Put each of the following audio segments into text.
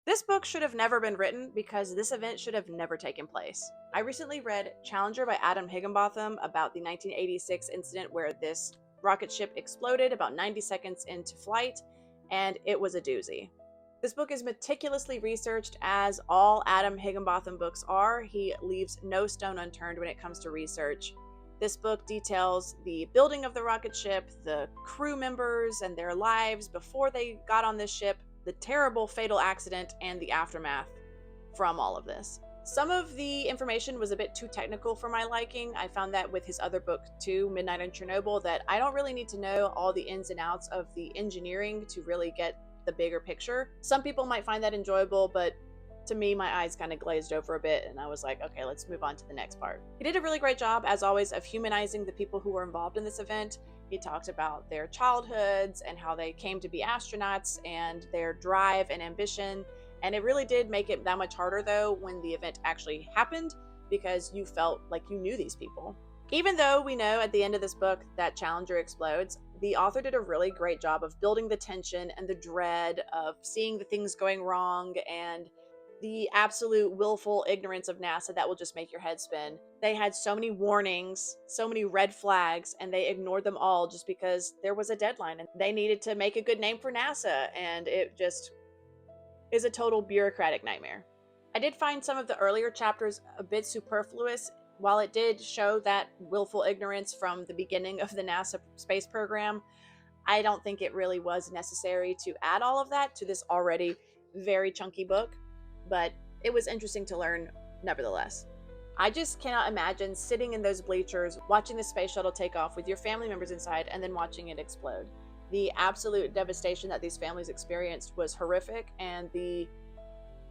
This book should have never been written because this event should have never taken place. I recently read Challenger by Adam Higginbotham about the 1986 incident where this rocket ship exploded about 90 seconds into flight, and it was a doozy. This book is meticulously researched, as all Adam Higginbotham books are. He leaves no stone unturned when it comes to research. This book details the building of the rocket ship, the crew members and their lives before they got on this ship, the terrible fatal accident, and the aftermath from all of this. Some of the information was a bit too technical for my liking. I found that with his other book too, Midnight in Chernobyl, that I don't really need to know all the ins and outs of the engineering to really get the bigger picture. Some people might find that enjoyable, but to me, my eyes kind of glazed over a bit, and I was like, okay, let's move on to the next part. He did a really great job, as always, of humanizing the people who were involved in this event. He talked about their childhoods and how they came to be astronauts and their drive and ambition. And it really did make it that much harder, though, when the event actually happened, because you felt like you knew these people. Even though we know at the end of this book that Challenger explodes, the author did a really great job of building the tension and the dread of seeing the things going wrong and the absolute willful ignorance of NASA that will just make your head spin. They had so many warnings, so many red flags, and they ignored them all just because there was a deadline and they needed to make a good name for NASA, and it just is a total bureaucratic nightmare. I did find some of the earlier chapters a bit superfluous. While it did show that willful ignorance from the beginning of the NASA space program, I don't think it really was necessary to add all of that to this already very chunky book, but it was interesting to learn nevertheless. I just cannot imagine sitting in those bleachers watching the space shuttle take off with your family members inside and then watching it explode. The absolute devastation that these families experienced was horrific, and the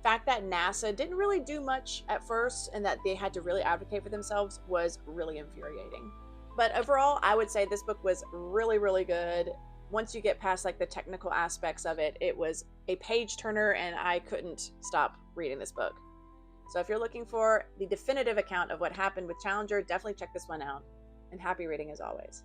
fact that NASA didn't really do much at first and that they had to really advocate for themselves was really infuriating. But overall, I would say this book was really, really good. Once you get past like the technical aspects of it, it was a page turner and I couldn't stop reading this book. So if you're looking for the definitive account of what happened with Challenger, definitely check this one out. And happy reading as always.